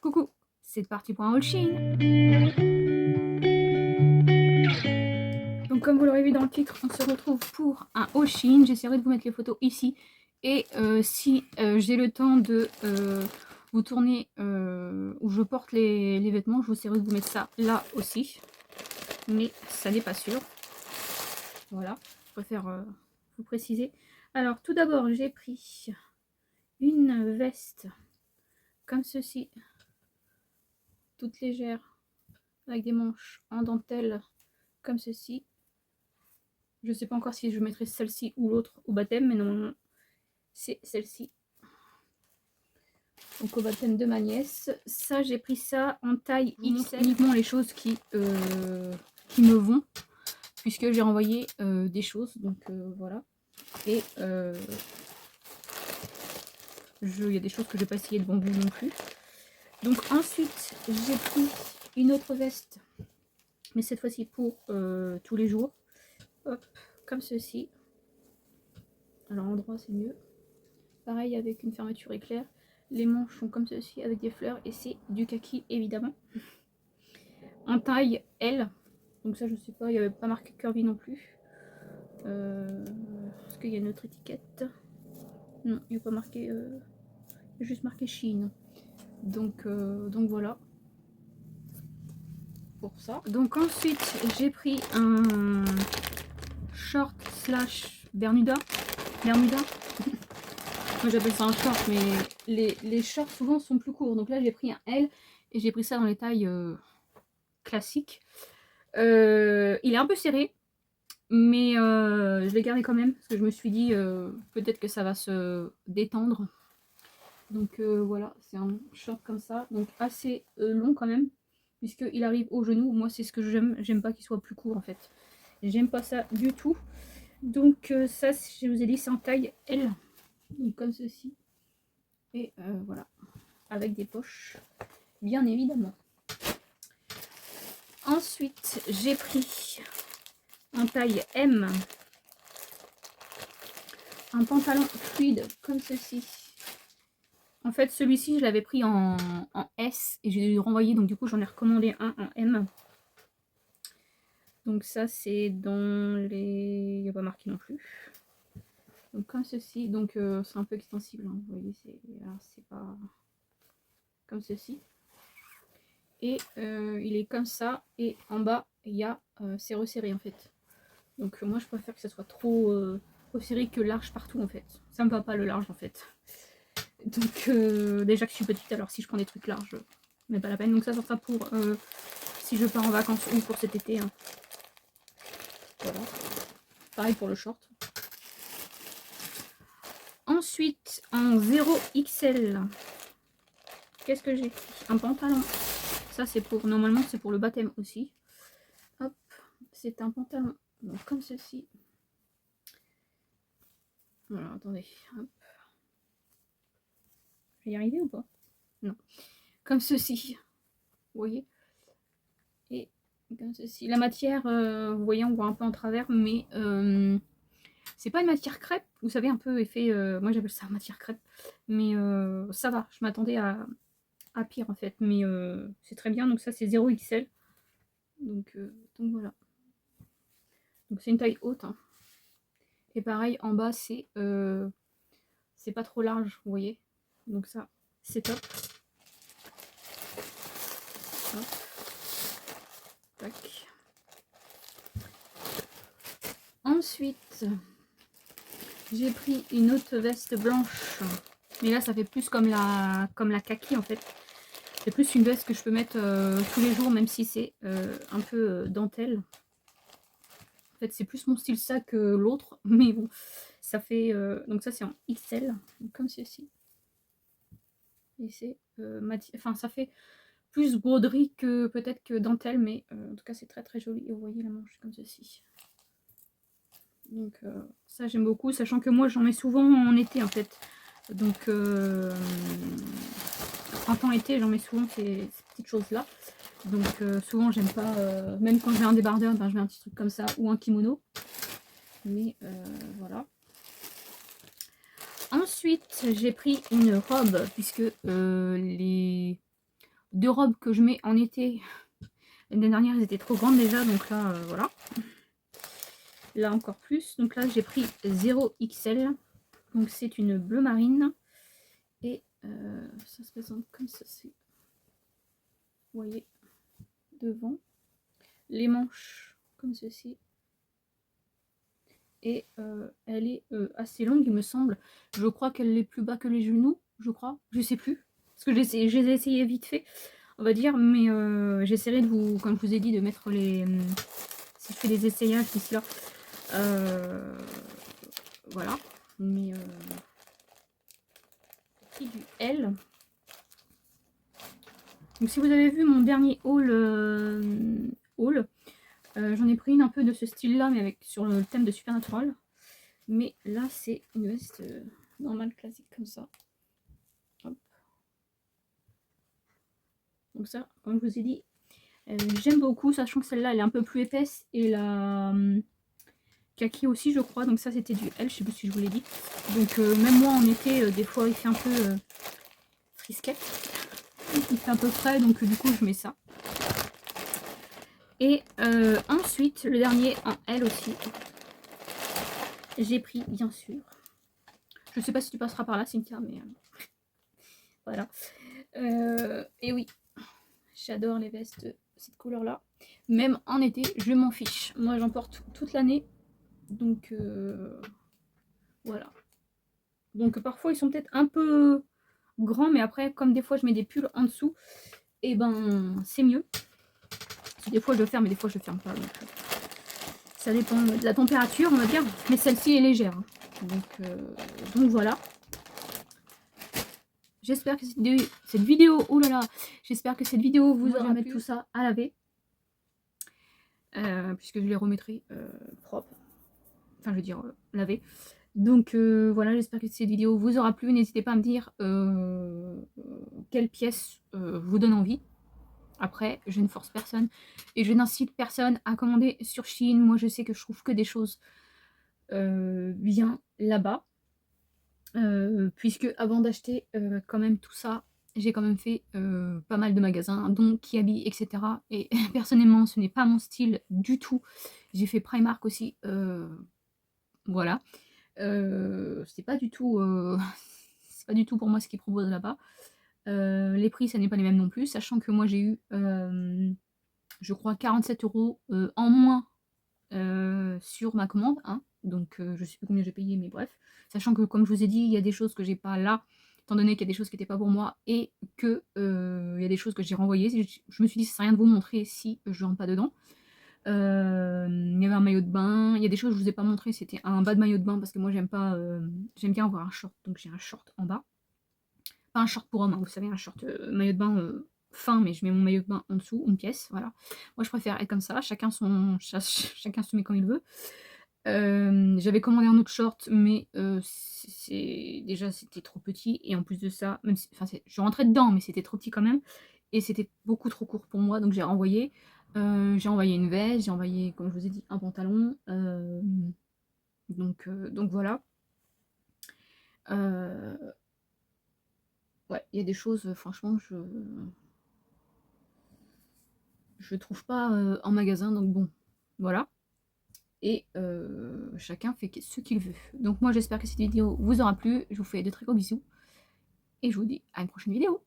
Coucou, c'est parti pour un haul Shein. Donc comme vous l'aurez vu dans le titre, on se retrouve pour un haul Shein. J'essaierai de vous mettre les photos ici. Et si j'ai le temps de vous tourner où je porte les vêtements, je vous essaierai de vous mettre ça là aussi. Mais ça n'est pas sûr. Voilà, je préfère vous préciser. Alors tout d'abord, j'ai pris une veste comme ceci, toute légère, avec des manches en dentelle comme ceci. Je sais pas encore si je mettrai celle-ci ou l'autre au baptême, mais normalement c'est celle-ci. Donc au baptême de ma nièce. Ça, j'ai pris ça en taille XL. Uniquement les choses qui me vont, puisque j'ai renvoyé des choses. Donc voilà. Et il y a des choses que je vais pas essayer devant vous non plus. Donc ensuite, j'ai pris une autre veste, mais cette fois-ci pour tous les jours. Hop, comme ceci. Alors endroit c'est mieux. Pareil avec une fermeture éclair. Les manches sont comme ceci avec des fleurs et c'est du kaki évidemment. En taille L. Donc ça je sais pas, il n'y avait pas marqué curvy non plus. Est-ce qu'il y a une autre étiquette? Non, il n'y a pas marqué. Il y a juste marqué Shein. Donc voilà. Pour ça. Donc ensuite j'ai pris un short slash Bermuda. Bermuda. Moi j'appelle ça un short, mais les shorts souvent sont plus courts. Donc là j'ai pris un L et j'ai pris ça dans les tailles classiques. Il est un peu serré, mais je l'ai gardé quand même parce que je me suis dit peut-être que ça va se détendre. Donc voilà, c'est un short comme ça, donc assez long quand même, puisqu'il arrive au genou. Moi c'est ce que j'aime pas qu'il soit plus court en fait. J'aime pas ça du tout. Donc ça, je vous ai dit, c'est en taille L. Donc comme ceci. Et voilà, avec des poches, bien évidemment. Ensuite, j'ai pris en taille M un pantalon fluide comme ceci. En fait, celui-ci, je l'avais pris en S et j'ai dû renvoyer, donc du coup, j'en ai recommandé un en M. Donc ça, c'est dans les... Il n'y a pas marqué non plus. Donc comme ceci, donc c'est un peu extensible, hein, vous voyez, c'est pas comme ceci. Et il est comme ça, et en bas, il y a, c'est resserré en fait. Donc moi, je préfère que ça soit trop serré que large partout en fait. Ça me va pas le large en fait. Donc déjà que je suis petite, alors si je prends des trucs larges, mais pas la peine. Donc ça sera pour si je pars en vacances ou pour cet été. Hein. Voilà. Pareil pour le short. Ensuite, en 0XL, qu'est-ce que j'ai? Un pantalon. Ça, c'est pour, normalement, c'est pour le baptême aussi. Hop, c'est un pantalon. Donc, comme ceci. Voilà, attendez. Hop. Je vais y arriver ou pas? Non. Comme ceci. Vous voyez? Et comme ceci. La matière, vous voyez, on voit un peu en travers, mais c'est pas une matière crêpe. Vous savez, un peu effet... moi, j'appelle ça matière crêpe. Mais ça va. Je m'attendais à pire, en fait. Mais c'est très bien. Donc ça, c'est 0XL. Donc voilà. Donc c'est une taille haute. Hein. Et pareil, en bas, c'est pas trop large, vous voyez. Donc ça, c'est top. Hop. Tac. Ensuite, j'ai pris une autre veste blanche. Mais là, ça fait plus comme la kaki, en fait. C'est plus une veste que je peux mettre tous les jours, même si c'est un peu dentelle. En fait, c'est plus mon style ça que l'autre. Mais bon, ça fait... donc ça, c'est en XL, comme ceci. Et c'est... enfin, ça fait plus broderie que peut-être que dentelle, mais en tout cas, c'est très très joli. Et vous voyez la manche comme ceci. Donc ça, j'aime beaucoup, sachant que moi, j'en mets souvent en été, en fait. Donc, printemps-été, j'en mets souvent ces petites choses-là. Donc souvent j'aime pas, même quand j'ai un débardeur, ben, je mets un petit truc comme ça ou un kimono. Mais voilà. Ensuite j'ai pris une robe puisque les 2 robes que je mets en été. L'année dernière, elles étaient trop grandes déjà, donc là, voilà. Là, encore plus. Donc là, j'ai pris 0XL. Donc c'est une bleu marine. Et ça se présente comme ça. Vous voyez, devant. Les manches, comme ceci. Et elle est assez longue, il me semble. Je crois qu'elle est plus bas que les genoux, je crois. Je sais plus. Parce que j'ai essayé vite fait, on va dire. Mais j'essaierai de vous, comme je vous ai dit, de mettre les... si je fais des essayages d'ici là. Voilà. Mais... du L. Donc si vous avez vu mon dernier haul, j'en ai pris une un peu de ce style-là, mais avec sur le thème de Supernatural. Mais là, c'est une veste normale, classique, comme ça. Hop. Donc ça, comme je vous ai dit, j'aime beaucoup, sachant que celle-là, elle est un peu plus épaisse. Et la kaki aussi, je crois. Donc ça, c'était du L, je sais plus si je vous l'ai dit. Donc même moi, en été, des fois, il fait un peu frisquette. Il fait un peu frais, donc du coup, je mets ça. Et ensuite, le dernier en L aussi. J'ai pris, bien sûr. Je sais pas si tu passeras par là, Cynthia, mais voilà. Et oui, j'adore les vestes de cette couleur-là. Même en été, je m'en fiche. Moi, j'en porte toute l'année. Donc, voilà. Donc, parfois, ils sont peut-être un peu grands, mais après, comme des fois, je mets des pulls en dessous, et ben, c'est mieux. Des fois, je le ferme, mais des fois, je le ferme pas. Donc, ça dépend de la température, on va dire. Mais celle-ci est légère. Hein. Donc voilà. J'espère que cette vidéo, oh là là, j'espère que cette vidéo vous aura mettre tout ça à laver. Puisque je les remettrai propres. Enfin, je veux dire, laver. Donc voilà, j'espère que cette vidéo vous aura plu. N'hésitez pas à me dire quelle pièce vous donne envie. Après, je ne force personne et je n'incite personne à commander sur Shein. Moi, je sais que je trouve que des choses bien là-bas. Puisque avant d'acheter quand même tout ça, j'ai quand même fait pas mal de magasins, dont Kiabi, etc. Et personnellement, ce n'est pas mon style du tout. J'ai fait Primark aussi, voilà. C'est pas du tout, c'est pas du tout pour moi ce qu'ils proposent là-bas. Les prix, ça n'est pas les mêmes non plus, sachant que moi j'ai eu, je crois, 47 € en moins sur ma commande, hein. Donc je sais plus combien j'ai payé, mais bref. Sachant que, comme je vous ai dit, il y a des choses que j'ai pas là, étant donné qu'il y a des choses qui n'étaient pas pour moi, et que il y a des choses que j'ai renvoyées. Je me suis dit, ça sert à rien de vous montrer si je rentre pas dedans. Il y avait un maillot de bain, il y a des choses que je vous ai pas montré, c'était un bas de maillot de bain, parce que moi j'aime pas, j'aime bien avoir un short, donc j'ai un short en bas. Pas un short pour homme, hein, vous savez, un short maillot de bain fin, mais je mets mon maillot de bain en dessous, une pièce, voilà. Moi je préfère être comme ça, chacun se met comme il veut. J'avais commandé un autre short, mais déjà c'était trop petit, et en plus de ça, même si, enfin, je rentrais dedans, mais c'était trop petit quand même, et c'était beaucoup trop court pour moi, donc j'ai renvoyé. J'ai envoyé une veste, j'ai envoyé, comme je vous ai dit, un pantalon. Donc voilà. Ouais, il y a des choses, franchement, je trouve pas en magasin, donc bon, voilà. Et chacun fait ce qu'il veut. Donc moi, j'espère que cette vidéo vous aura plu. Je vous fais de très gros bisous. Et je vous dis à une prochaine vidéo.